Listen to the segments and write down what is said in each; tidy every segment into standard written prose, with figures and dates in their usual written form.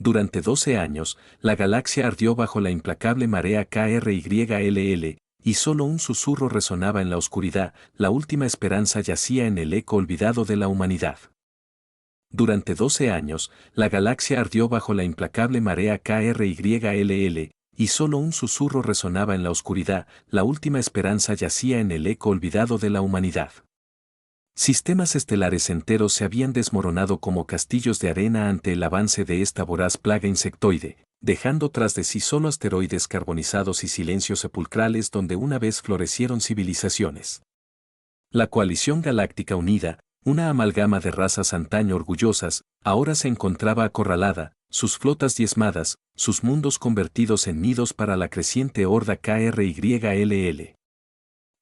Durante 12 años, la galaxia ardió bajo la implacable marea KRYLL, y solo un susurro resonaba en la oscuridad, la última esperanza yacía en el eco olvidado de la humanidad. Durante 12 años, la galaxia ardió bajo la implacable marea KRYLL, y solo un susurro resonaba en la oscuridad, la última esperanza yacía en el eco olvidado de la humanidad. Sistemas estelares enteros se habían desmoronado como castillos de arena ante el avance de esta voraz plaga insectoide, dejando tras de sí solo asteroides carbonizados y silencios sepulcrales donde una vez florecieron civilizaciones. La coalición galáctica unida, una amalgama de razas antaño orgullosas, ahora se encontraba acorralada, sus flotas diezmadas, sus mundos convertidos en nidos para la creciente horda KRYLL.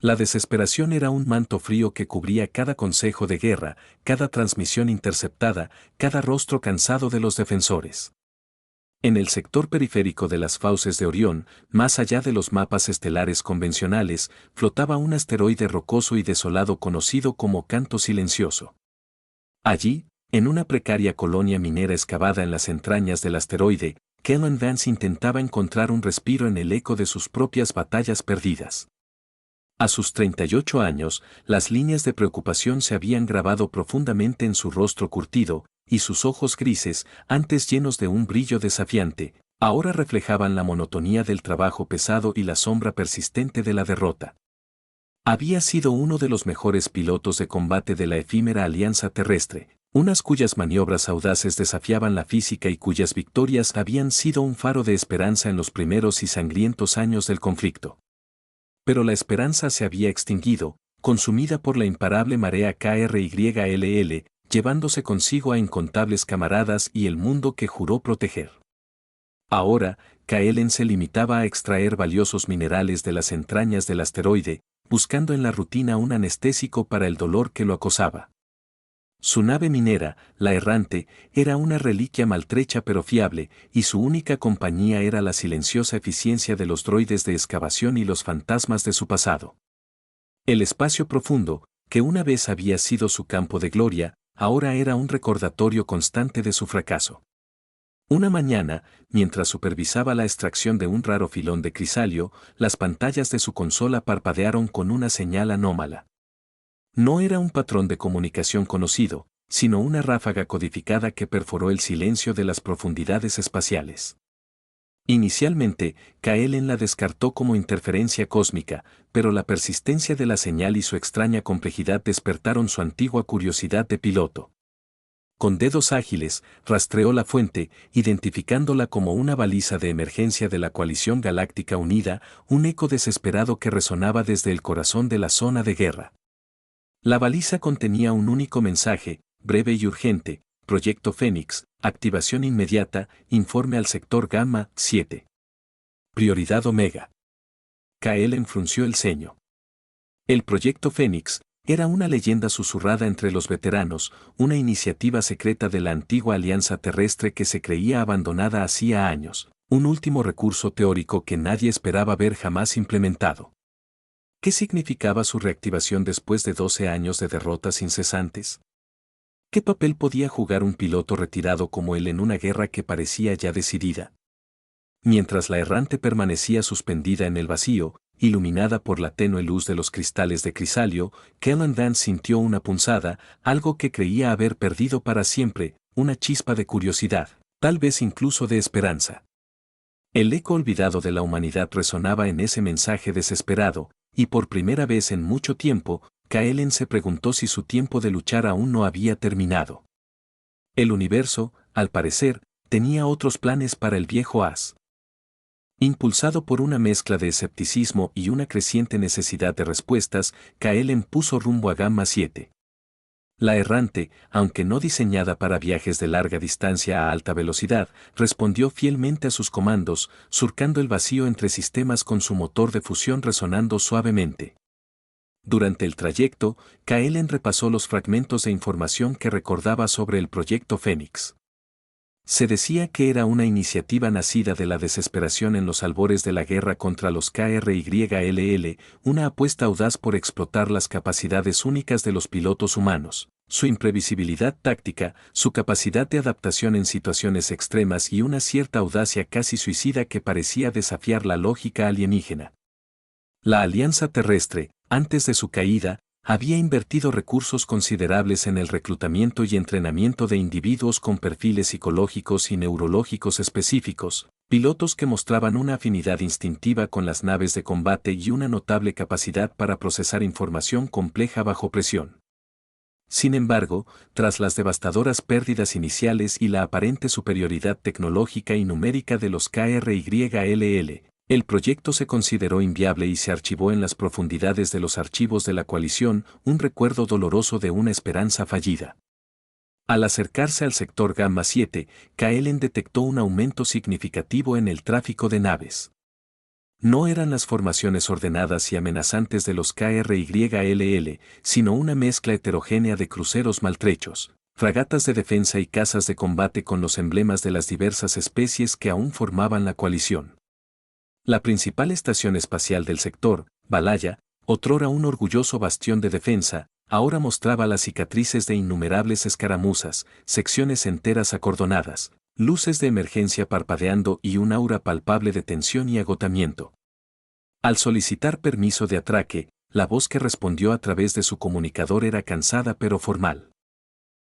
La desesperación era un manto frío que cubría cada consejo de guerra, cada transmisión interceptada, cada rostro cansado de los defensores. En el sector periférico de las fauces de Orión, más allá de los mapas estelares convencionales, flotaba un asteroide rocoso y desolado conocido como Canto Silencioso. Allí, en una precaria colonia minera excavada en las entrañas del asteroide, Kellan Vance intentaba encontrar un respiro en el eco de sus propias batallas perdidas. A sus 38 años, las líneas de preocupación se habían grabado profundamente en su rostro curtido, y sus ojos grises, antes llenos de un brillo desafiante, ahora reflejaban la monotonía del trabajo pesado y la sombra persistente de la derrota. Había sido uno de los mejores pilotos de combate de la efímera Alianza Terrestre, unas cuyas maniobras audaces desafiaban la física y cuyas victorias habían sido un faro de esperanza en los primeros y sangrientos años del conflicto. Pero la esperanza se había extinguido, consumida por la imparable marea KRYLL, llevándose consigo a incontables camaradas y el mundo que juró proteger. Ahora, Kaelen se limitaba a extraer valiosos minerales de las entrañas del asteroide, buscando en la rutina un anestésico para el dolor que lo acosaba. Su nave minera, la Errante, era una reliquia maltrecha pero fiable, y su única compañía era la silenciosa eficiencia de los droides de excavación y los fantasmas de su pasado. El espacio profundo, que una vez había sido su campo de gloria, ahora era un recordatorio constante de su fracaso. Una mañana, mientras supervisaba la extracción de un raro filón de crisalio, las pantallas de su consola parpadearon con una señal anómala. No era un patrón de comunicación conocido, sino una ráfaga codificada que perforó el silencio de las profundidades espaciales. Inicialmente, Kaelen la descartó como interferencia cósmica, pero la persistencia de la señal y su extraña complejidad despertaron su antigua curiosidad de piloto. Con dedos ágiles, rastreó la fuente, identificándola como una baliza de emergencia de la Coalición Galáctica Unida, un eco desesperado que resonaba desde el corazón de la zona de guerra. La baliza contenía un único mensaje, breve y urgente: Proyecto Fénix, activación inmediata, informe al sector Gamma 7. Prioridad Omega. Kaelen frunció el ceño. El Proyecto Fénix era una leyenda susurrada entre los veteranos, una iniciativa secreta de la antigua Alianza Terrestre que se creía abandonada hacía años, un último recurso teórico que nadie esperaba ver jamás implementado. ¿Qué significaba su reactivación después de 12 años de derrotas incesantes? ¿Qué papel podía jugar un piloto retirado como él en una guerra que parecía ya decidida? Mientras la Errante permanecía suspendida en el vacío, iluminada por la tenue luz de los cristales de crisalio, Kellan Vance sintió una punzada, algo que creía haber perdido para siempre, una chispa de curiosidad, tal vez incluso de esperanza. El eco olvidado de la humanidad resonaba en ese mensaje desesperado, y por primera vez en mucho tiempo, Kaelen se preguntó si su tiempo de luchar aún no había terminado. El universo, al parecer, tenía otros planes para el viejo as. Impulsado por una mezcla de escepticismo y una creciente necesidad de respuestas, Kaelen puso rumbo a Gamma 7. La Errante, aunque no diseñada para viajes de larga distancia a alta velocidad, respondió fielmente a sus comandos, surcando el vacío entre sistemas con su motor de fusión resonando suavemente. Durante el trayecto, Kaelen repasó los fragmentos de información que recordaba sobre el Proyecto Fénix. Se decía que era una iniciativa nacida de la desesperación en los albores de la guerra contra los KRYLL, una apuesta audaz por explotar las capacidades únicas de los pilotos humanos, Su imprevisibilidad táctica, su capacidad de adaptación en situaciones extremas y una cierta audacia casi suicida que parecía desafiar la lógica alienígena. La Alianza Terrestre, antes de su caída, había invertido recursos considerables en el reclutamiento y entrenamiento de individuos con perfiles psicológicos y neurológicos específicos, pilotos que mostraban una afinidad instintiva con las naves de combate y una notable capacidad para procesar información compleja bajo presión. Sin embargo, tras las devastadoras pérdidas iniciales y la aparente superioridad tecnológica y numérica de los KRYLL, el proyecto se consideró inviable y se archivó en las profundidades de los archivos de la coalición, un recuerdo doloroso de una esperanza fallida. Al acercarse al sector Gamma 7, Kaelen detectó un aumento significativo en el tráfico de naves. No eran las formaciones ordenadas y amenazantes de los KRYLL, sino una mezcla heterogénea de cruceros maltrechos, fragatas de defensa y cazas de combate con los emblemas de las diversas especies que aún formaban la coalición. La principal estación espacial del sector, Balaya, otrora un orgulloso bastión de defensa, ahora mostraba las cicatrices de innumerables escaramuzas, secciones enteras acordonadas, luces de emergencia parpadeando y un aura palpable de tensión y agotamiento. Al solicitar permiso de atraque, la voz que respondió a través de su comunicador era cansada pero formal.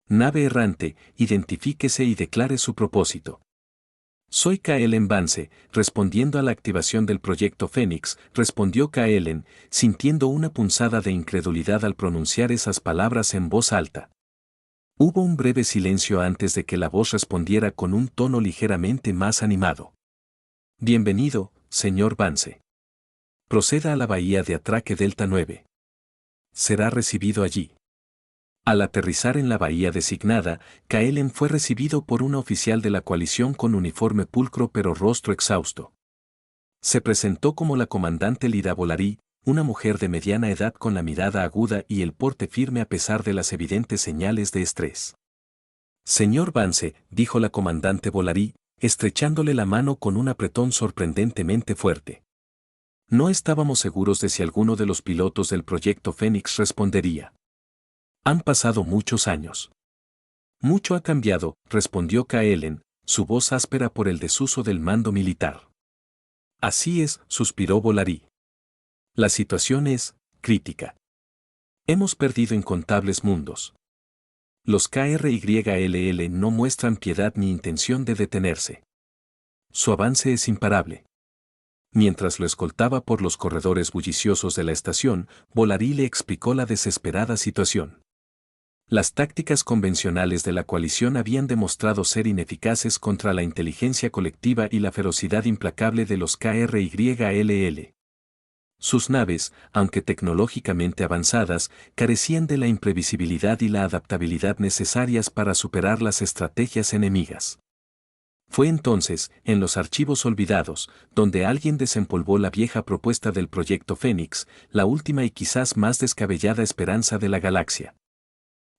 Nave errante, identifíquese y declare su propósito. Soy Kaelen Vance, respondiendo a la activación del proyecto Fénix, respondió Kaelen, sintiendo una punzada de incredulidad al pronunciar esas palabras en voz alta. Hubo un breve silencio antes de que la voz respondiera con un tono ligeramente más animado. Bienvenido, señor Vance. Proceda a la bahía de atraque Delta 9. Será recibido allí. Al aterrizar en la bahía designada, Kaelen fue recibido por una oficial de la coalición con uniforme pulcro pero rostro exhausto. Se presentó como la comandante Lyra Bolary, una mujer de mediana edad con la mirada aguda y el porte firme a pesar de las evidentes señales de estrés. Señor Vance, dijo la comandante Bolary, estrechándole la mano con un apretón sorprendentemente fuerte. No estábamos seguros de si alguno de los pilotos del proyecto Fénix respondería. Han pasado muchos años. Mucho ha cambiado, respondió Kaelen, su voz áspera por el desuso del mando militar. Así es, suspiró Bolary. La situación es crítica. Hemos perdido incontables mundos. Los KRYLL no muestran piedad ni intención de detenerse. Su avance es imparable. Mientras lo escoltaba por los corredores bulliciosos de la estación, Bolary le explicó la desesperada situación. Las tácticas convencionales de la coalición habían demostrado ser ineficaces contra la inteligencia colectiva y la ferocidad implacable de los KRYLL. Sus naves, aunque tecnológicamente avanzadas, carecían de la imprevisibilidad y la adaptabilidad necesarias para superar las estrategias enemigas. Fue entonces, en los archivos olvidados, donde alguien desempolvó la vieja propuesta del proyecto Fénix, la última y quizás más descabellada esperanza de la galaxia.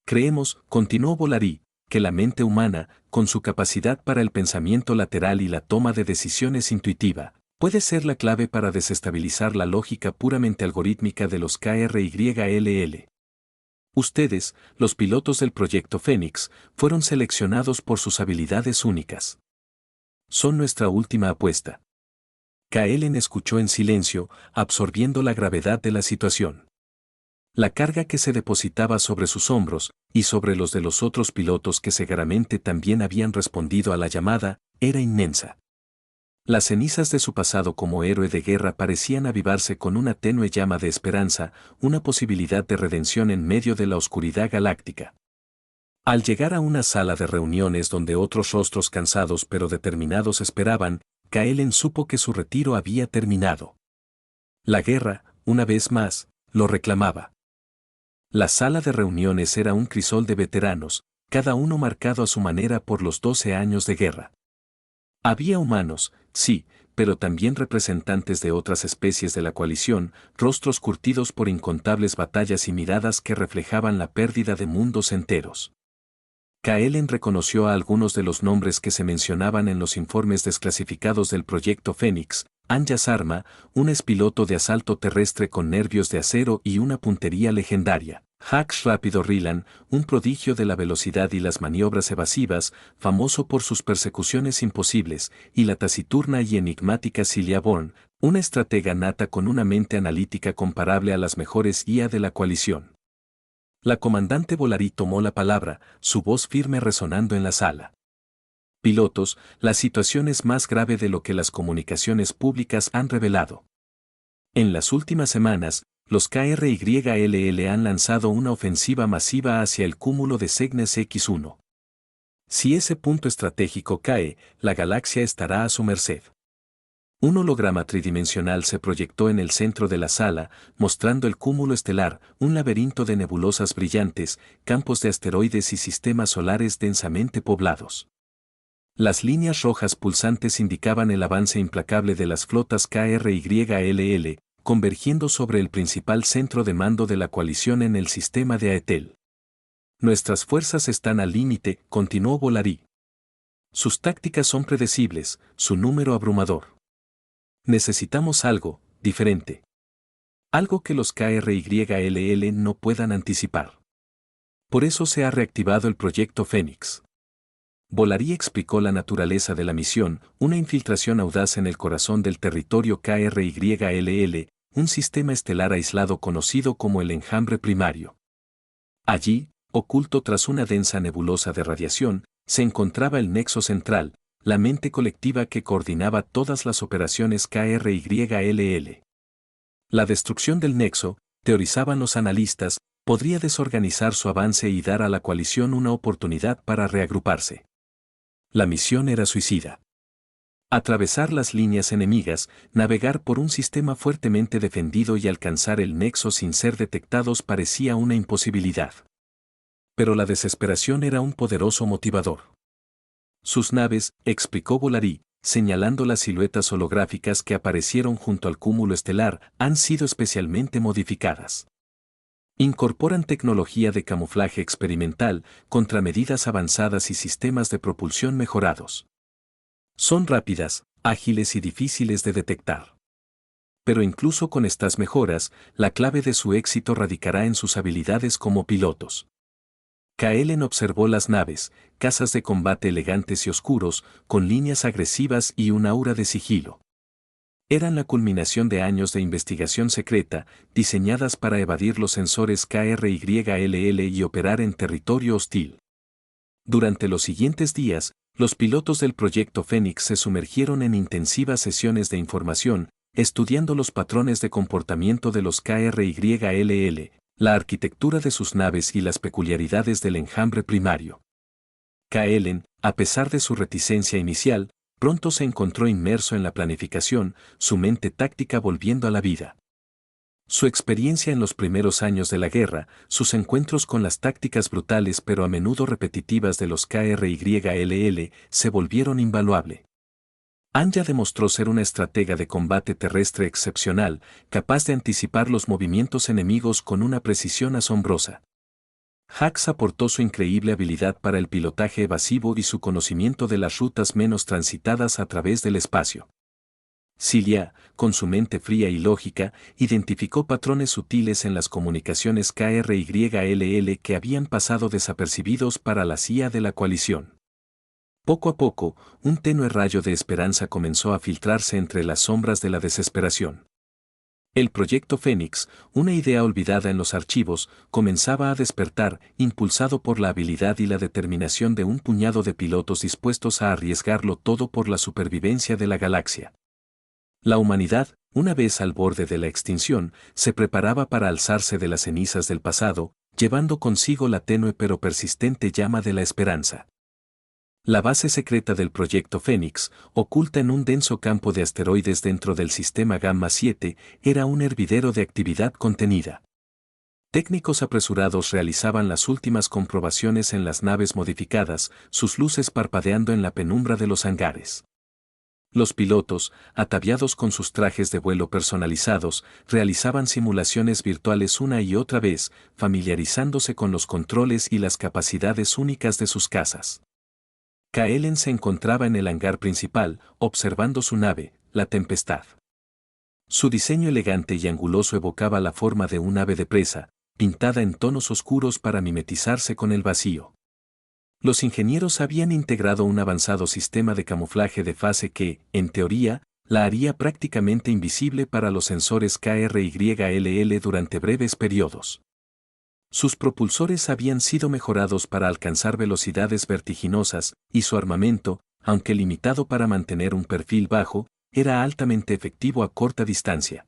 Creemos, continuó Bolary, que la mente humana, con su capacidad para el pensamiento lateral y la toma de decisiones intuitiva, puede ser la clave para desestabilizar la lógica puramente algorítmica de los KRYLL. Ustedes, los pilotos del proyecto Fénix, fueron seleccionados por sus habilidades únicas. Son nuestra última apuesta. Kaelen escuchó en silencio, absorbiendo la gravedad de la situación. La carga que se depositaba sobre sus hombros, y sobre los de los otros pilotos que seguramente también habían respondido a la llamada, era inmensa. Las cenizas de su pasado como héroe de guerra parecían avivarse con una tenue llama de esperanza, una posibilidad de redención en medio de la oscuridad galáctica. Al llegar a una sala de reuniones donde otros rostros cansados pero determinados esperaban, Kaelen supo que su retiro había terminado. La guerra, una vez más, lo reclamaba. La sala de reuniones era un crisol de veteranos, cada uno marcado a su manera por los 12 años de guerra. Había humanos, sí, pero también representantes de otras especies de la coalición, rostros curtidos por incontables batallas y miradas que reflejaban la pérdida de mundos enteros. Kaelen reconoció a algunos de los nombres que se mencionaban en los informes desclasificados del proyecto Fénix: Anja Sarma, un expiloto de asalto terrestre con nervios de acero y una puntería legendaria; Hacks Rápido Rylan, un prodigio de la velocidad y las maniobras evasivas, famoso por sus persecuciones imposibles, y la taciturna y enigmática Cilia Bourne, una estratega nata con una mente analítica comparable a las mejores IA de la coalición. La comandante Volarí tomó la palabra, su voz firme resonando en la sala. Pilotos, la situación es más grave de lo que las comunicaciones públicas han revelado. En las últimas semanas, los KRYLL han lanzado una ofensiva masiva hacia el cúmulo de Cygnus X1. Si ese punto estratégico cae, la galaxia estará a su merced. Un holograma tridimensional se proyectó en el centro de la sala, mostrando el cúmulo estelar, un laberinto de nebulosas brillantes, campos de asteroides y sistemas solares densamente poblados. Las líneas rojas pulsantes indicaban el avance implacable de las flotas KRYLL, convergiendo sobre el principal centro de mando de la coalición en el sistema de Aetel. Nuestras fuerzas están al límite, continuó Volarí. Sus tácticas son predecibles, su número abrumador. Necesitamos algo diferente. Algo que los KRYLL no puedan anticipar. Por eso se ha reactivado el proyecto Fénix. Volarí explicó la naturaleza de la misión, una infiltración audaz en el corazón del territorio KRYLL, un sistema estelar aislado conocido como el enjambre primario. Allí, oculto tras una densa nebulosa de radiación, se encontraba el nexo central, la mente colectiva que coordinaba todas las operaciones KRYLL. La destrucción del nexo, teorizaban los analistas, podría desorganizar su avance y dar a la coalición una oportunidad para reagruparse. La misión era suicida. Atravesar las líneas enemigas, navegar por un sistema fuertemente defendido y alcanzar el nexo sin ser detectados parecía una imposibilidad. Pero la desesperación era un poderoso motivador. Sus naves, explicó Volarí, señalando las siluetas holográficas que aparecieron junto al cúmulo estelar, han sido especialmente modificadas. Incorporan tecnología de camuflaje experimental, contramedidas avanzadas y sistemas de propulsión mejorados. Son rápidas, ágiles y difíciles de detectar. Pero incluso con estas mejoras, la clave de su éxito radicará en sus habilidades como pilotos. Kaelen observó las naves, casas de combate elegantes y oscuros, con líneas agresivas y un aura de sigilo. Eran la culminación de años de investigación secreta, diseñadas para evadir los sensores KRYLL y operar en territorio hostil. Durante los siguientes días, los pilotos del proyecto Fénix se sumergieron en intensivas sesiones de información, estudiando los patrones de comportamiento de los KRYLL, la arquitectura de sus naves y las peculiaridades del enjambre primario. Kaelen, a pesar de su reticencia inicial, pronto se encontró inmerso en la planificación, su mente táctica volviendo a la vida. Su experiencia en los primeros años de la guerra, sus encuentros con las tácticas brutales pero a menudo repetitivas de los KRYLL, se volvieron invaluable. Anya demostró ser una estratega de combate terrestre excepcional, capaz de anticipar los movimientos enemigos con una precisión asombrosa. Hax aportó su increíble habilidad para el pilotaje evasivo y su conocimiento de las rutas menos transitadas a través del espacio. Cilia, con su mente fría y lógica, identificó patrones sutiles en las comunicaciones KRYLL que habían pasado desapercibidos para la CIA de la coalición. Poco a poco, un tenue rayo de esperanza comenzó a filtrarse entre las sombras de la desesperación. El proyecto Fénix, una idea olvidada en los archivos, comenzaba a despertar, impulsado por la habilidad y la determinación de un puñado de pilotos dispuestos a arriesgarlo todo por la supervivencia de la galaxia. La humanidad, una vez al borde de la extinción, se preparaba para alzarse de las cenizas del pasado, llevando consigo la tenue pero persistente llama de la esperanza. La base secreta del proyecto Fénix, oculta en un denso campo de asteroides dentro del sistema Gamma 7, era un hervidero de actividad contenida. Técnicos apresurados realizaban las últimas comprobaciones en las naves modificadas, sus luces parpadeando en la penumbra de los hangares. Los pilotos, ataviados con sus trajes de vuelo personalizados, realizaban simulaciones virtuales una y otra vez, familiarizándose con los controles y las capacidades únicas de sus casas. Kaelen se encontraba en el hangar principal, observando su nave, la Tempestad. Su diseño elegante y anguloso evocaba la forma de un ave de presa, pintada en tonos oscuros para mimetizarse con el vacío. Los ingenieros habían integrado un avanzado sistema de camuflaje de fase que, en teoría, la haría prácticamente invisible para los sensores KRYLL durante breves periodos. Sus propulsores habían sido mejorados para alcanzar velocidades vertiginosas, y su armamento, aunque limitado para mantener un perfil bajo, era altamente efectivo a corta distancia.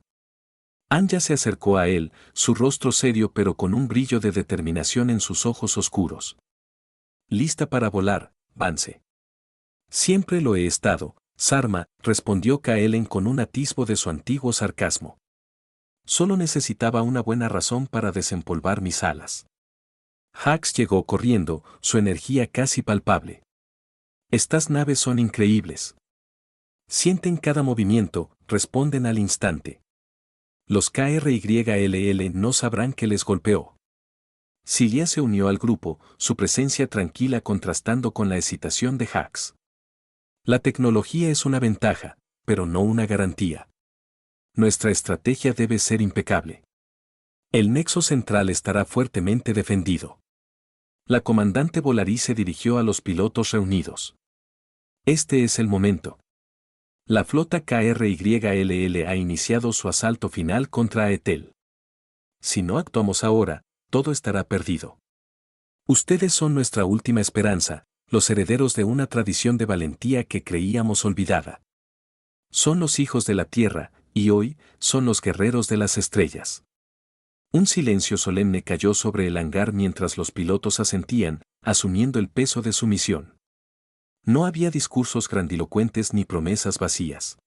Anya se acercó a él, su rostro serio pero con un brillo de determinación en sus ojos oscuros. «Lista para volar, Vance». «Siempre lo he estado, Sarma», respondió Kaelen con un atisbo de su antiguo sarcasmo. «Solo necesitaba una buena razón para desempolvar mis alas». Hax llegó corriendo, su energía casi palpable. «Estas naves son increíbles. Sienten cada movimiento, responden al instante. Los KRYLL no sabrán que les golpeó». Cilia se unió al grupo, su presencia tranquila contrastando con la excitación de Hax. «La tecnología es una ventaja, pero no una garantía. Nuestra estrategia debe ser impecable. El nexo central estará fuertemente defendido». La comandante Volarí se dirigió a los pilotos reunidos. «Este es el momento. La flota KRYLL ha iniciado su asalto final contra Aetel. Si no actuamos ahora, todo estará perdido. Ustedes son nuestra última esperanza, los herederos de una tradición de valentía que creíamos olvidada. Son los hijos de la tierra, y hoy, son los guerreros de las estrellas». Un silencio solemne cayó sobre el hangar mientras los pilotos asentían, asumiendo el peso de su misión. No había discursos grandilocuentes ni promesas vacías.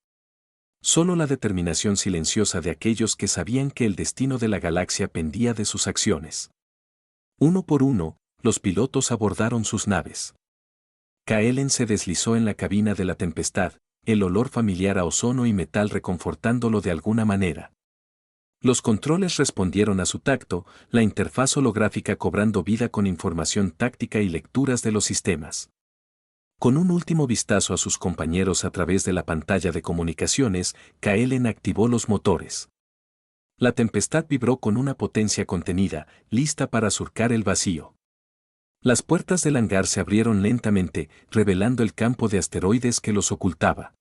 Solo la determinación silenciosa de aquellos que sabían que el destino de la galaxia pendía de sus acciones. Uno por uno, los pilotos abordaron sus naves. Kaelen se deslizó en la cabina de la Tempestad, el olor familiar a ozono y metal reconfortándolo de alguna manera. Los controles respondieron a su tacto, la interfaz holográfica cobrando vida con información táctica y lecturas de los sistemas. Con un último vistazo a sus compañeros a través de la pantalla de comunicaciones, Kaelen activó los motores. La Tempestad vibró con una potencia contenida, lista para surcar el vacío. Las puertas del hangar se abrieron lentamente, revelando el campo de asteroides que los ocultaba.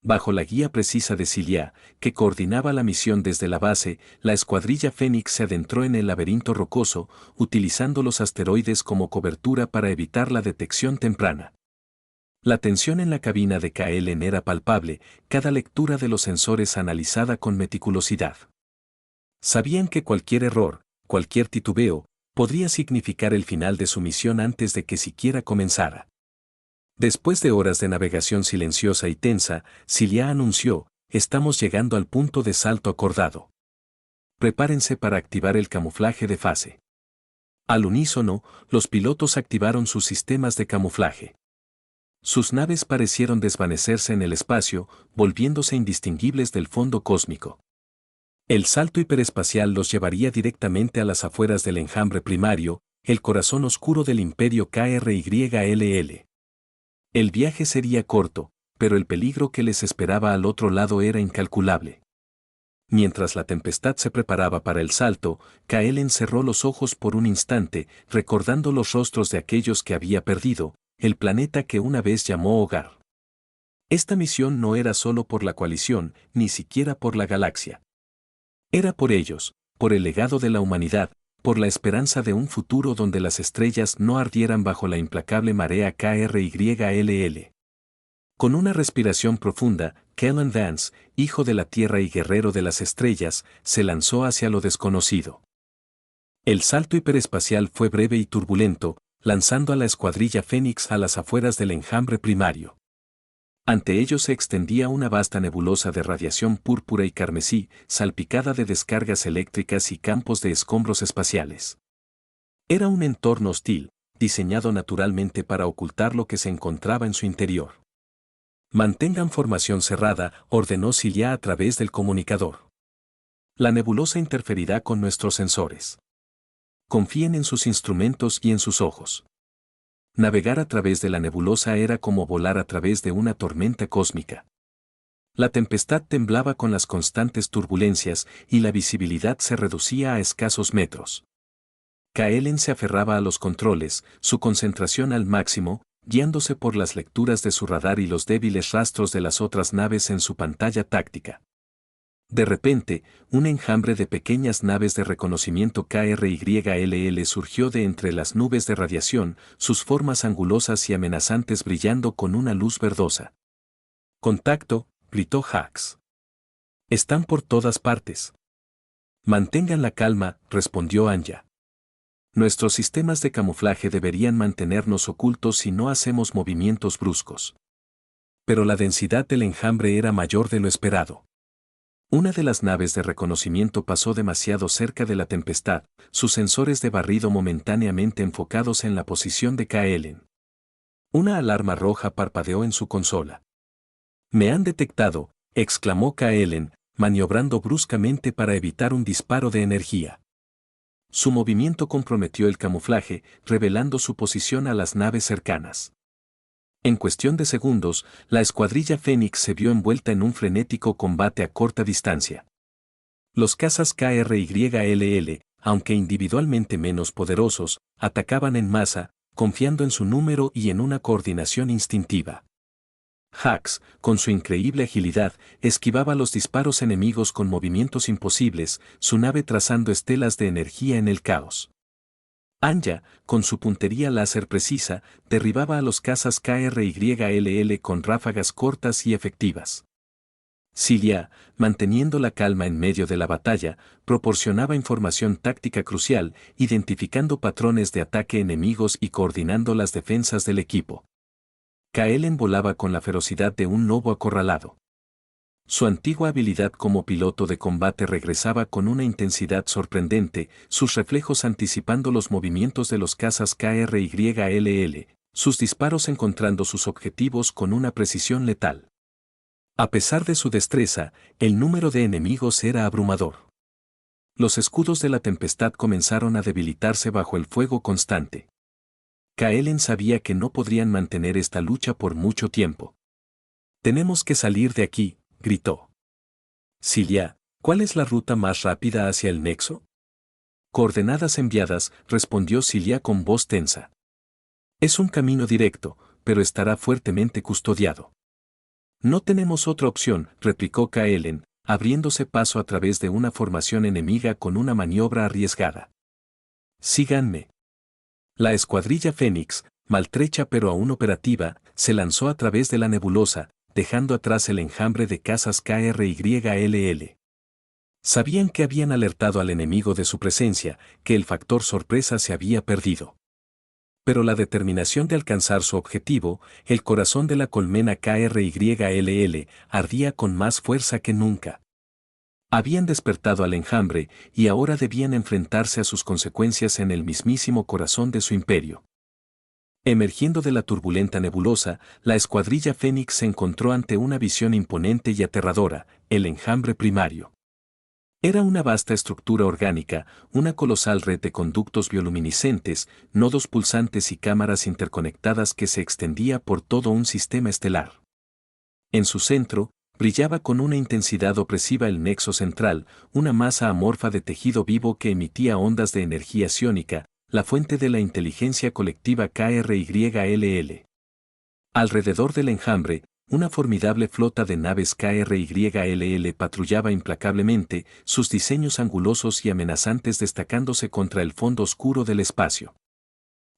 Bajo la guía precisa de Cilia, que coordinaba la misión desde la base, la escuadrilla Fénix se adentró en el laberinto rocoso, utilizando los asteroides como cobertura para evitar la detección temprana. La tensión en la cabina de Kaelen era palpable, cada lectura de los sensores analizada con meticulosidad. Sabían que cualquier error, cualquier titubeo, podría significar el final de su misión antes de que siquiera comenzara. Después de horas de navegación silenciosa y tensa, Cilia anunció: «Estamos llegando al punto de salto acordado. Prepárense para activar el camuflaje de fase». Al unísono, los pilotos activaron sus sistemas de camuflaje. Sus naves parecieron desvanecerse en el espacio, volviéndose indistinguibles del fondo cósmico. El salto hiperespacial los llevaría directamente a las afueras del enjambre primario, el corazón oscuro del imperio KRYLL. El viaje sería corto, pero el peligro que les esperaba al otro lado era incalculable. Mientras la Tempestad se preparaba para el salto, Kaelen cerró los ojos por un instante, recordando los rostros de aquellos que había perdido, el planeta que una vez llamó hogar. Esta misión no era solo por la coalición, ni siquiera por la galaxia. Era por ellos, por el legado de la humanidad, por la esperanza de un futuro donde las estrellas no ardieran bajo la implacable marea KRYLL. Con una respiración profunda, Kellan Vance, hijo de la Tierra y guerrero de las estrellas, se lanzó hacia lo desconocido. El salto hiperespacial fue breve y turbulento, lanzando a la escuadrilla Fénix a las afueras del enjambre primario. Ante ellos se extendía una vasta nebulosa de radiación púrpura y carmesí, salpicada de descargas eléctricas y campos de escombros espaciales. Era un entorno hostil, diseñado naturalmente para ocultar lo que se encontraba en su interior. «Mantengan formación cerrada», ordenó Cilia a través del comunicador. «La nebulosa interferirá con nuestros sensores. Confíen en sus instrumentos y en sus ojos». Navegar a través de la nebulosa era como volar a través de una tormenta cósmica. La tempestad temblaba con las constantes turbulencias y la visibilidad se reducía a escasos metros. Kaelen se aferraba a los controles, su concentración al máximo, guiándose por las lecturas de su radar y los débiles rastros de las otras naves en su pantalla táctica. De repente, un enjambre de pequeñas naves de reconocimiento KRYLL surgió de entre las nubes de radiación, sus formas angulosas y amenazantes brillando con una luz verdosa. «Contacto», gritó Hax. «Están por todas partes». «Mantengan la calma», respondió Anya. «Nuestros sistemas de camuflaje deberían mantenernos ocultos si no hacemos movimientos bruscos». Pero la densidad del enjambre era mayor de lo esperado. Una de las naves de reconocimiento pasó demasiado cerca de la tempestad, sus sensores de barrido momentáneamente enfocados en la posición de Kaelen. Una alarma roja parpadeó en su consola. «Me han detectado», exclamó Kaelen, maniobrando bruscamente para evitar un disparo de energía. Su movimiento comprometió el camuflaje, revelando su posición a las naves cercanas. En cuestión de segundos, la escuadrilla Fénix se vio envuelta en un frenético combate a corta distancia. Los cazas KRYLL, aunque individualmente menos poderosos, atacaban en masa, confiando en su número y en una coordinación instintiva. Hax, con su increíble agilidad, esquivaba los disparos enemigos con movimientos imposibles, su nave trazando estelas de energía en el caos. Anya, con su puntería láser precisa, derribaba a los cazas KRYLL con ráfagas cortas y efectivas. Cilia, manteniendo la calma en medio de la batalla, proporcionaba información táctica crucial, identificando patrones de ataque enemigos y coordinando las defensas del equipo. Kaelen volaba con la ferocidad de un lobo acorralado. Su antigua habilidad como piloto de combate regresaba con una intensidad sorprendente, sus reflejos anticipando los movimientos de los cazas KRYLL, sus disparos encontrando sus objetivos con una precisión letal. A pesar de su destreza, el número de enemigos era abrumador. Los escudos de la tempestad comenzaron a debilitarse bajo el fuego constante. Kaelen sabía que no podrían mantener esta lucha por mucho tiempo. «Tenemos que salir de aquí», gritó. «Cilia, ¿cuál es la ruta más rápida hacia el nexo?» «Coordenadas enviadas», respondió Cilia con voz tensa. «Es un camino directo, pero estará fuertemente custodiado». «No tenemos otra opción», replicó Kaelen, abriéndose paso a través de una formación enemiga con una maniobra arriesgada. «Síganme». La escuadrilla Fénix, maltrecha pero aún operativa, se lanzó a través de la nebulosa, dejando atrás el enjambre de cazas KRYLL. Sabían que habían alertado al enemigo de su presencia, que el factor sorpresa se había perdido. Pero la determinación de alcanzar su objetivo, el corazón de la colmena KRYLL, ardía con más fuerza que nunca. Habían despertado al enjambre y ahora debían enfrentarse a sus consecuencias en el mismísimo corazón de su imperio. Emergiendo de la turbulenta nebulosa, la escuadrilla Fénix se encontró ante una visión imponente y aterradora, el enjambre primario. Era una vasta estructura orgánica, una colosal red de conductos bioluminiscentes, nodos pulsantes y cámaras interconectadas que se extendía por todo un sistema estelar. En su centro, brillaba con una intensidad opresiva el nexo central, una masa amorfa de tejido vivo que emitía ondas de energía psiónica, la fuente de la inteligencia colectiva KRYLL. Alrededor del enjambre, una formidable flota de naves KRYLL patrullaba implacablemente, sus diseños angulosos y amenazantes destacándose contra el fondo oscuro del espacio.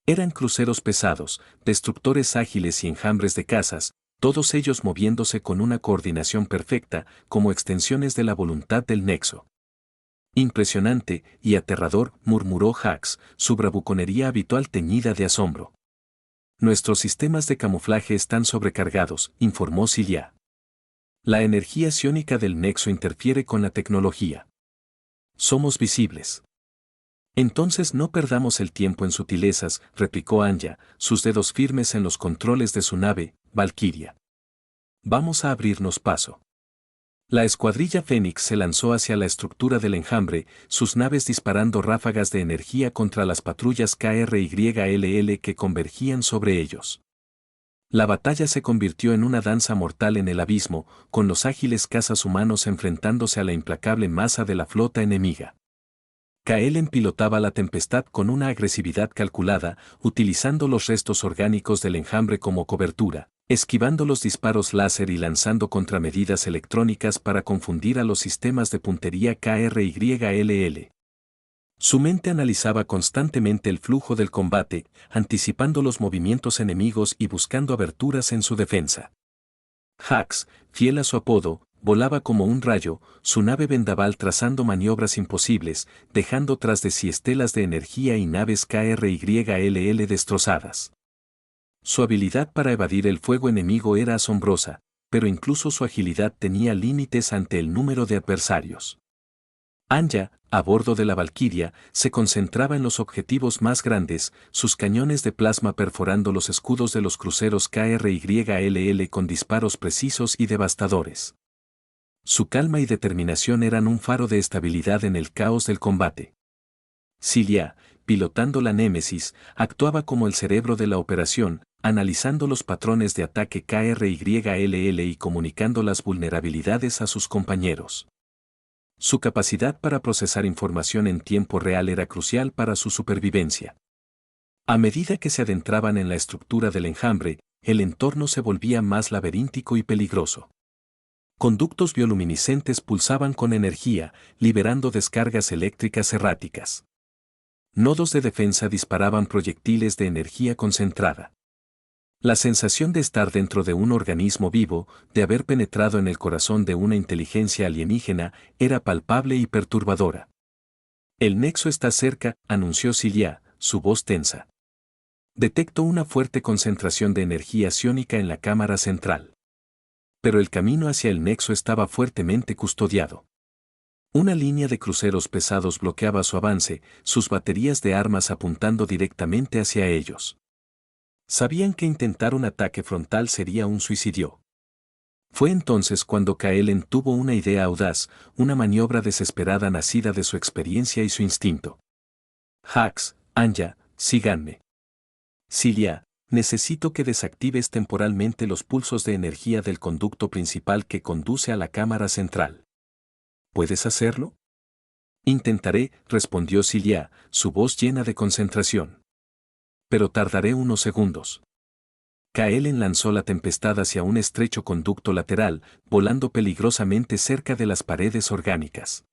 Eran cruceros pesados, destructores ágiles y enjambres de cazas, todos ellos moviéndose con una coordinación perfecta, como extensiones de la voluntad del nexo. «Impresionante y aterrador», murmuró Hax, su bravuconería habitual teñida de asombro. «Nuestros sistemas de camuflaje están sobrecargados», informó Cilia. «La energía psiónica del nexo interfiere con la tecnología. Somos visibles». «Entonces no perdamos el tiempo en sutilezas», replicó Anya, sus dedos firmes en los controles de su nave, Valkyria. «Vamos a abrirnos paso». La escuadrilla Fénix se lanzó hacia la estructura del enjambre, sus naves disparando ráfagas de energía contra las patrullas KRYLL que convergían sobre ellos. La batalla se convirtió en una danza mortal en el abismo, con los ágiles cazas humanos enfrentándose a la implacable masa de la flota enemiga. Kaelen pilotaba la tempestad con una agresividad calculada, utilizando los restos orgánicos del enjambre como cobertura, esquivando los disparos láser y lanzando contramedidas electrónicas para confundir a los sistemas de puntería KRYLL. Su mente analizaba constantemente el flujo del combate, anticipando los movimientos enemigos y buscando aberturas en su defensa. Hax, fiel a su apodo, volaba como un rayo, su nave vendaval trazando maniobras imposibles, dejando tras de sí estelas de energía y naves KRYLL destrozadas. Su habilidad para evadir el fuego enemigo era asombrosa, pero incluso su agilidad tenía límites ante el número de adversarios. Anya, a bordo de la Valquiria, se concentraba en los objetivos más grandes, sus cañones de plasma perforando los escudos de los cruceros KRYLL con disparos precisos y devastadores. Su calma y determinación eran un faro de estabilidad en el caos del combate. Cilia, pilotando la Némesis, actuaba como el cerebro de la operación, analizando los patrones de ataque KRYLL y comunicando las vulnerabilidades a sus compañeros. Su capacidad para procesar información en tiempo real era crucial para su supervivencia. A medida que se adentraban en la estructura del enjambre, el entorno se volvía más laberíntico y peligroso. Conductos bioluminiscentes pulsaban con energía, liberando descargas eléctricas erráticas. Nodos de defensa disparaban proyectiles de energía concentrada. La sensación de estar dentro de un organismo vivo, de haber penetrado en el corazón de una inteligencia alienígena, era palpable y perturbadora. El nexo está cerca, anunció Cilia, su voz tensa. Detecto una fuerte concentración de energía psiónica en la cámara central. Pero el camino hacia el nexo estaba fuertemente custodiado. Una línea de cruceros pesados bloqueaba su avance, sus baterías de armas apuntando directamente hacia ellos. Sabían que intentar un ataque frontal sería un suicidio. Fue entonces cuando Kaelen tuvo una idea audaz, una maniobra desesperada nacida de su experiencia y su instinto. Hax, Anya, síganme. Cilia, necesito que desactives temporalmente los pulsos de energía del conducto principal que conduce a la cámara central. ¿Puedes hacerlo? Intentaré, respondió Cilia, su voz llena de concentración. Pero tardaré unos segundos. Kaelen lanzó la tempestad hacia un estrecho conducto lateral, volando peligrosamente cerca de las paredes orgánicas.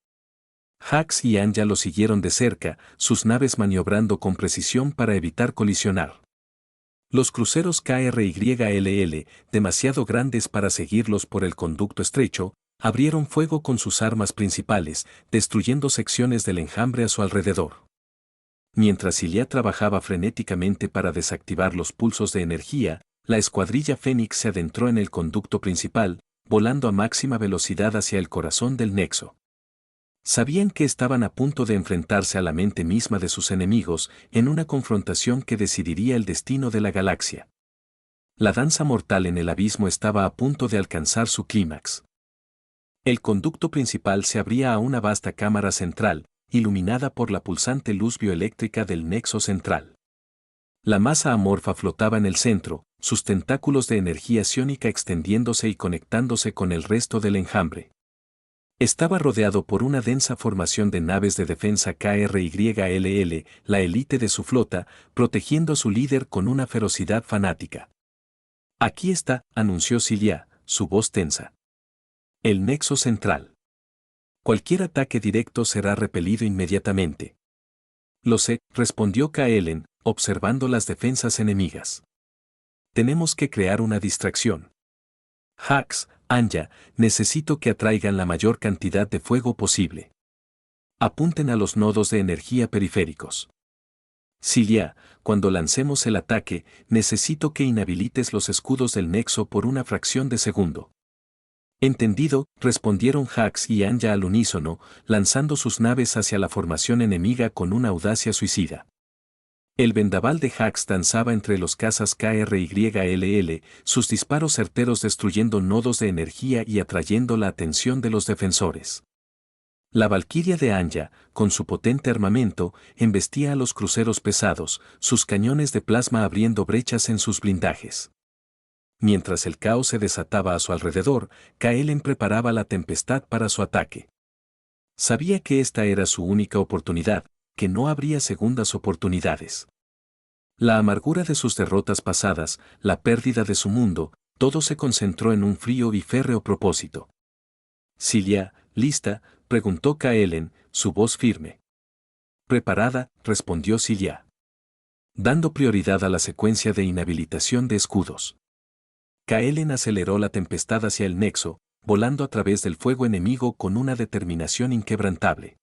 Hax y Anya lo siguieron de cerca, sus naves maniobrando con precisión para evitar colisionar. Los cruceros KRYLL, demasiado grandes para seguirlos por el conducto estrecho, abrieron fuego con sus armas principales, destruyendo secciones del enjambre a su alrededor. Mientras Cilia trabajaba frenéticamente para desactivar los pulsos de energía, la escuadrilla Fénix se adentró en el conducto principal, volando a máxima velocidad hacia el corazón del nexo. Sabían que estaban a punto de enfrentarse a la mente misma de sus enemigos en una confrontación que decidiría el destino de la galaxia. La danza mortal en el abismo estaba a punto de alcanzar su clímax. El conducto principal se abría a una vasta cámara central, iluminada por la pulsante luz bioeléctrica del nexo central. La masa amorfa flotaba en el centro, sus tentáculos de energía psiónica extendiéndose y conectándose con el resto del enjambre. Estaba rodeado por una densa formación de naves de defensa KRYLL, la élite de su flota, protegiendo a su líder con una ferocidad fanática. Aquí está, anunció Cilia, su voz tensa. El nexo central. Cualquier ataque directo será repelido inmediatamente. Lo sé, respondió Kaelen, observando las defensas enemigas. Tenemos que crear una distracción. Hax, Anya, necesito que atraigan la mayor cantidad de fuego posible. Apunten a los nodos de energía periféricos. Cilia, cuando lancemos el ataque, necesito que inhabilites los escudos del nexo por una fracción de segundo. Entendido, respondieron Hax y Anya al unísono, lanzando sus naves hacia la formación enemiga con una audacia suicida. El vendaval de Hax danzaba entre los cazas KRYLL, sus disparos certeros destruyendo nodos de energía y atrayendo la atención de los defensores. La Valquiria de Anya, con su potente armamento, embestía a los cruceros pesados, sus cañones de plasma abriendo brechas en sus blindajes. Mientras el caos se desataba a su alrededor, Kaelen preparaba la tempestad para su ataque. Sabía que esta era su única oportunidad, que no habría segundas oportunidades. La amargura de sus derrotas pasadas, la pérdida de su mundo, todo se concentró en un frío y férreo propósito. «Cilia, ¿lista?», preguntó Kaelen, su voz firme. «Preparada», respondió Cilia, dando prioridad a la secuencia de inhabilitación de escudos. Kaelen aceleró la tempestad hacia el nexo, volando a través del fuego enemigo con una determinación inquebrantable.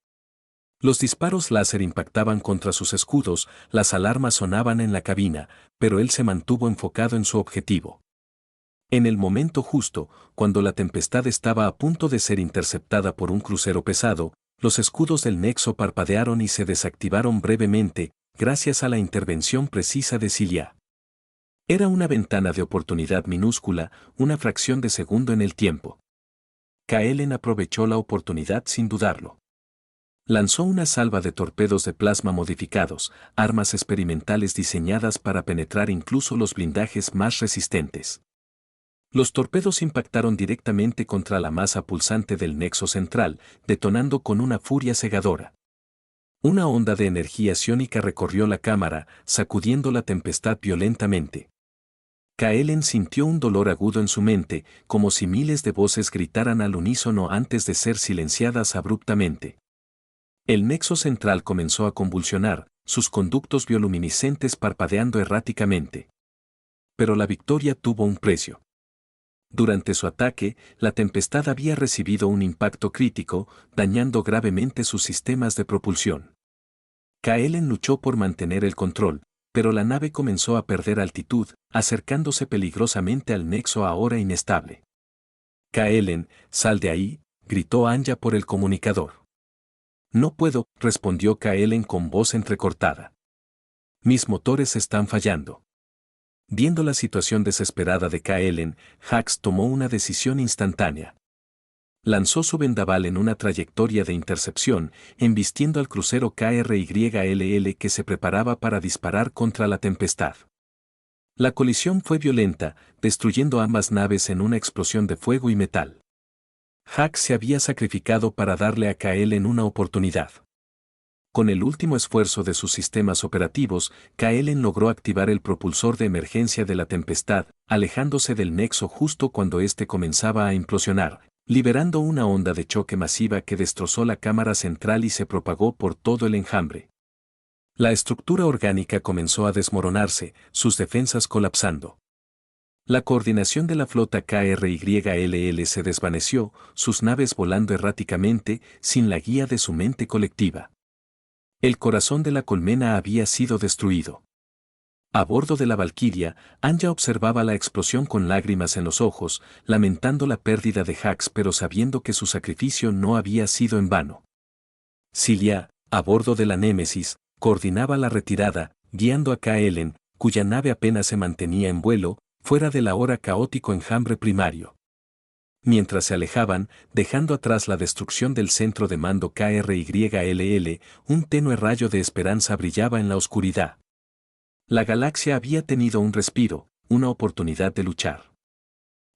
Los disparos láser impactaban contra sus escudos, las alarmas sonaban en la cabina, pero él se mantuvo enfocado en su objetivo. En el momento justo, cuando la tempestad estaba a punto de ser interceptada por un crucero pesado, los escudos del nexo parpadearon y se desactivaron brevemente, gracias a la intervención precisa de Cilia. Era una ventana de oportunidad minúscula, una fracción de segundo en el tiempo. Kaelen aprovechó la oportunidad sin dudarlo. Lanzó una salva de torpedos de plasma modificados, armas experimentales diseñadas para penetrar incluso los blindajes más resistentes. Los torpedos impactaron directamente contra la masa pulsante del nexo central, detonando con una furia cegadora. Una onda de energía psiónica recorrió la cámara, sacudiendo la tempestad violentamente. Kaelen sintió un dolor agudo en su mente, como si miles de voces gritaran al unísono antes de ser silenciadas abruptamente. El nexo central comenzó a convulsionar, sus conductos bioluminiscentes parpadeando erráticamente. Pero la victoria tuvo un precio. Durante su ataque, la tempestad había recibido un impacto crítico, dañando gravemente sus sistemas de propulsión. Kaelen luchó por mantener el control, pero la nave comenzó a perder altitud, acercándose peligrosamente al nexo ahora inestable. «Kaelen, sal de ahí», gritó Anya por el comunicador. «No puedo», respondió Kaelen con voz entrecortada. «Mis motores están fallando». Viendo la situación desesperada de Kaelen, Hax tomó una decisión instantánea. Lanzó su vendaval en una trayectoria de intercepción, embistiendo al crucero KRYLL que se preparaba para disparar contra la tempestad. La colisión fue violenta, destruyendo ambas naves en una explosión de fuego y metal. Hax se había sacrificado para darle a Kaelen una oportunidad. Con el último esfuerzo de sus sistemas operativos, Kaelen logró activar el propulsor de emergencia de la tempestad, alejándose del nexo justo cuando éste comenzaba a implosionar, liberando una onda de choque masiva que destrozó la cámara central y se propagó por todo el enjambre. La estructura orgánica comenzó a desmoronarse, sus defensas colapsando. La coordinación de la flota KRYLL se desvaneció, sus naves volando erráticamente, sin la guía de su mente colectiva. El corazón de la colmena había sido destruido. A bordo de la Valquiria, Anya observaba la explosión con lágrimas en los ojos, lamentando la pérdida de Hax pero sabiendo que su sacrificio no había sido en vano. Cilia, a bordo de la Némesis, coordinaba la retirada, guiando a Kaelen, cuya nave apenas se mantenía en vuelo, fuera del ahora caótico enjambre primario. Mientras se alejaban, dejando atrás la destrucción del centro de mando KRYLL, un tenue rayo de esperanza brillaba en la oscuridad. La galaxia había tenido un respiro, una oportunidad de luchar.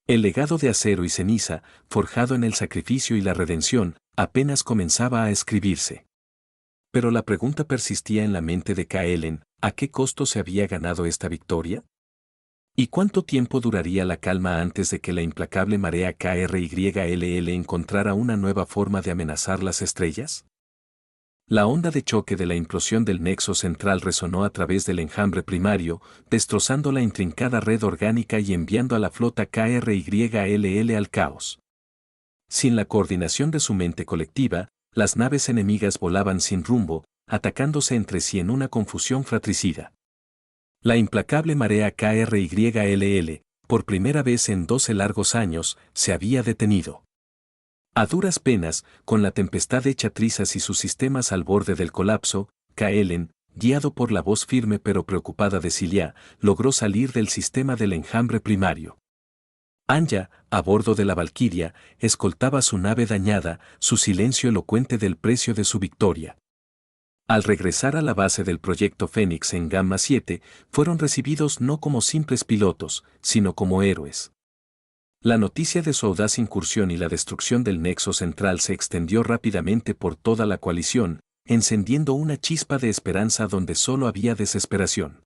El legado de acero y ceniza, forjado en el sacrificio y la redención, apenas comenzaba a escribirse. Pero la pregunta persistía en la mente de Kaelen: ¿a qué costo se había ganado esta victoria? ¿Y cuánto tiempo duraría la calma antes de que la implacable marea KRYLL encontrara una nueva forma de amenazar las estrellas? La onda de choque de la implosión del nexo central resonó a través del enjambre primario, destrozando la intrincada red orgánica y enviando a la flota KRYLL al caos. Sin la coordinación de su mente colectiva, las naves enemigas volaban sin rumbo, atacándose entre sí en una confusión fratricida. La implacable marea KRYLL, por primera vez en 12 largos años, se había detenido. A duras penas, con la tempestad hecha trizas y sus sistemas al borde del colapso, Kaelen, guiado por la voz firme pero preocupada de Cilia, logró salir del sistema del enjambre primario. Anya, a bordo de la Valquiria, escoltaba su nave dañada, su silencio elocuente del precio de su victoria. Al regresar a la base del proyecto Fénix en Gamma 7, fueron recibidos no como simples pilotos, sino como héroes. La noticia de su audaz incursión y la destrucción del nexo central se extendió rápidamente por toda la coalición, encendiendo una chispa de esperanza donde solo había desesperación.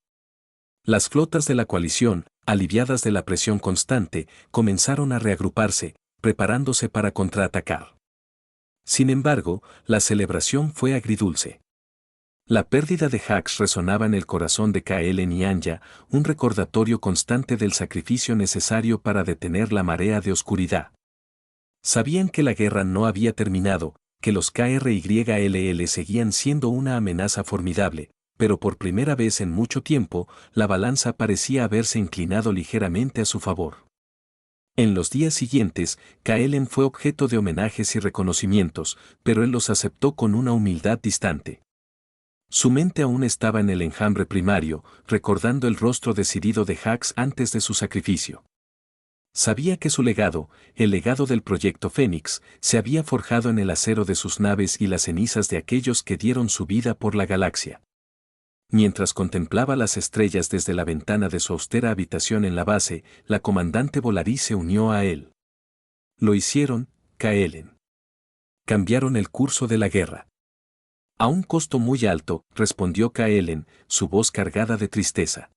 Las flotas de la coalición, aliviadas de la presión constante, comenzaron a reagruparse, preparándose para contraatacar. Sin embargo, la celebración fue agridulce. La pérdida de Hax resonaba en el corazón de Kaelen y Anya, un recordatorio constante del sacrificio necesario para detener la marea de oscuridad. Sabían que la guerra no había terminado, que los KRYLL seguían siendo una amenaza formidable, pero por primera vez en mucho tiempo, la balanza parecía haberse inclinado ligeramente a su favor. En los días siguientes, Kaelen fue objeto de homenajes y reconocimientos, pero él los aceptó con una humildad distante. Su mente aún estaba en el enjambre primario, recordando el rostro decidido de Hax antes de su sacrificio. Sabía que su legado, el legado del proyecto Fénix, se había forjado en el acero de sus naves y las cenizas de aquellos que dieron su vida por la galaxia. Mientras contemplaba las estrellas desde la ventana de su austera habitación en la base, la comandante Volarí se unió a él. Lo hicieron, Kaelen. Cambiaron el curso de la guerra. A un costo muy alto, respondió Kaelen, su voz cargada de tristeza.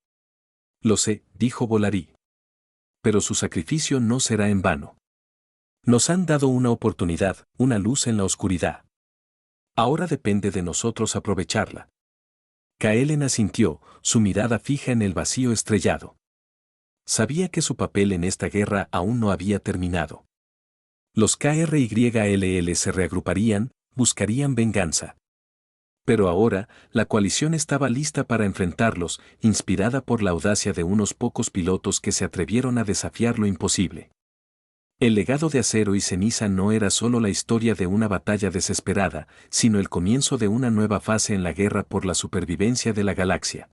Lo sé, dijo Volarí. Pero su sacrificio no será en vano. Nos han dado una oportunidad, una luz en la oscuridad. Ahora depende de nosotros aprovecharla. Kaelen asintió, su mirada fija en el vacío estrellado. Sabía que su papel en esta guerra aún no había terminado. Los KRYLL se reagruparían, buscarían venganza. Pero ahora, la coalición estaba lista para enfrentarlos, inspirada por la audacia de unos pocos pilotos que se atrevieron a desafiar lo imposible. El legado de acero y ceniza no era solo la historia de una batalla desesperada, sino el comienzo de una nueva fase en la guerra por la supervivencia de la galaxia.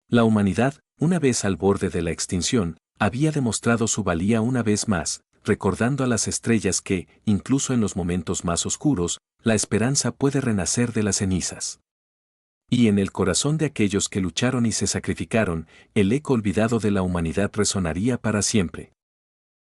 La humanidad, una vez al borde de la extinción, había demostrado su valía una vez más, recordando a las estrellas que, incluso en los momentos más oscuros, la esperanza puede renacer de las cenizas. Y en el corazón de aquellos que lucharon y se sacrificaron, el eco olvidado de la humanidad resonaría para siempre.